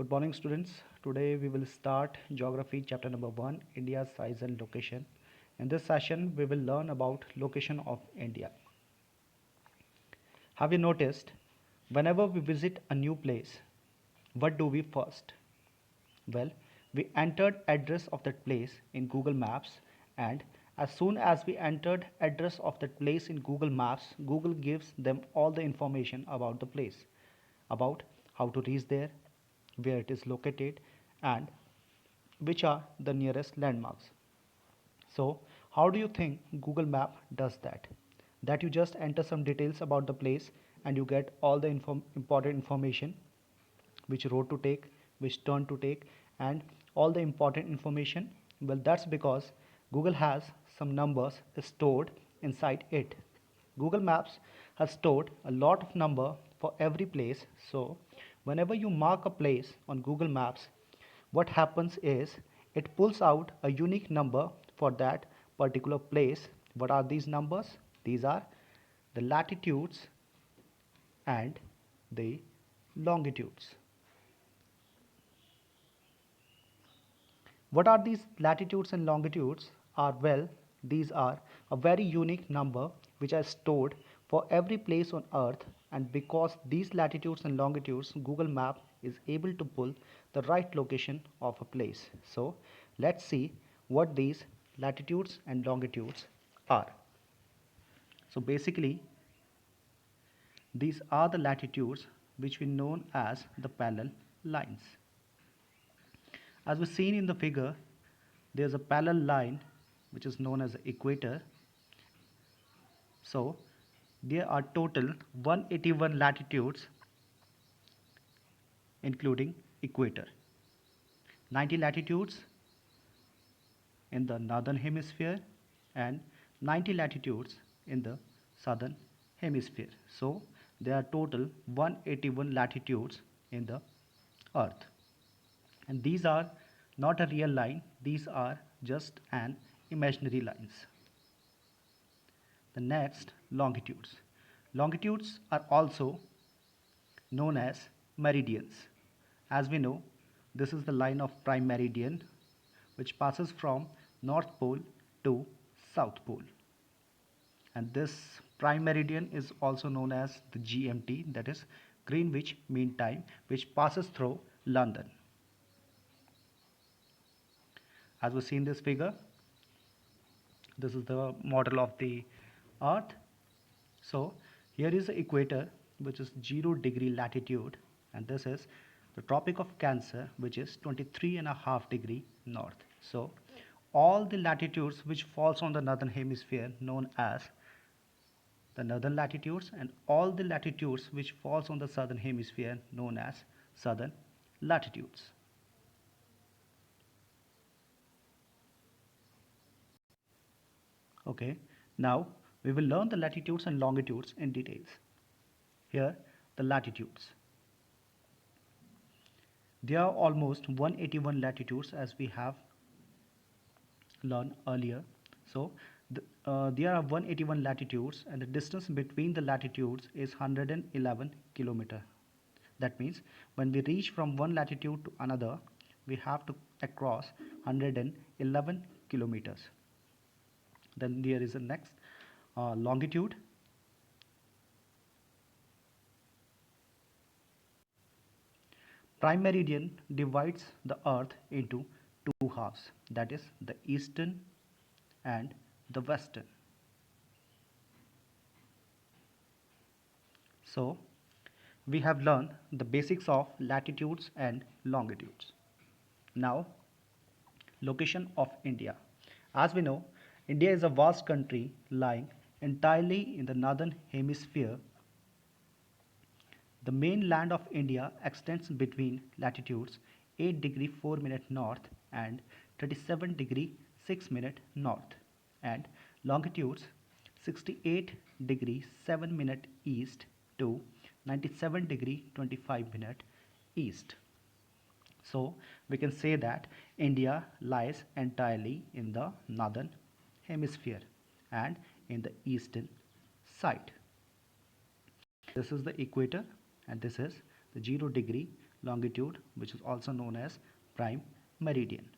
Good morning, students. Today we will start Geography chapter number 1, India's size and location. In this session, we will learn about location of India. Have you noticed, whenever we visit a new place, what do we first? Well, we entered address of that place in Google Maps, and as soon as we entered address of that place in Google Maps, Google gives them all the information about the place, about how to reach there, where it is located, and which are the nearest landmarks. So, how do you think Google Map does that? That you just enter some details about the place and you get all the important information, which road to take, which turn to take, and all the important information. Well, that's because Google has some numbers stored inside it. Google Maps has stored a lot of number for every place. So whenever you mark a place on Google Maps, what happens is it pulls out a unique number for that particular place. What are these numbers? These are the latitudes and the longitudes. What are these latitudes and longitudes? Well, these are a very unique number which are stored for every place on earth, and because these latitudes and longitudes, Google Map is able to pull the right location of a place. So let's see what these latitudes and longitudes are. So basically these are the latitudes which we know as the parallel lines. As we seen in the figure, there's a parallel line which is known as the equator. So there are total 181 latitudes including equator. 90 latitudes in the northern hemisphere and 90 latitudes in the southern hemisphere. So there are total 181 latitudes in the earth. And these are not a real line, these are just an imaginary lines. The next, longitudes. Longitudes are also known as meridians. As we know, this is the line of prime meridian which passes from North Pole to South Pole. And this prime meridian is also known as the GMT, that is Greenwich Mean Time, which passes through London. As we see in this figure, this is the model of the earth. So here is the equator, which is 0 degree latitude, and this is the Tropic of Cancer, which is 23.5 degree north. So all the latitudes which falls on the northern hemisphere known as the northern latitudes, and all the latitudes which falls on the southern hemisphere known as southern latitudes. Okay, now we will learn the latitudes and longitudes in details. Here, the latitudes. There are almost 181 latitudes as we have learned earlier. So, there are 181 latitudes, and the distance between the latitudes is 111 kilometer. That means when we reach from one latitude to another, we have to cross 111 kilometers. Then there is the next longitude. Prime meridian divides the earth into two halves, that is the eastern and the western. So we have learned the basics of latitudes and longitudes. Now, location of India. As we know, India is a vast country lying entirely in the northern hemisphere. The main land of India extends between latitudes 8 degree 4 minute north and 37 degree 6 minute north, and longitudes 68 degree 7 minute east to 97 degree 25 minute east. So we can say that India lies entirely in the northern hemisphere and in the eastern side. This is the equator and this is the 0 degree longitude, which is also known as prime meridian.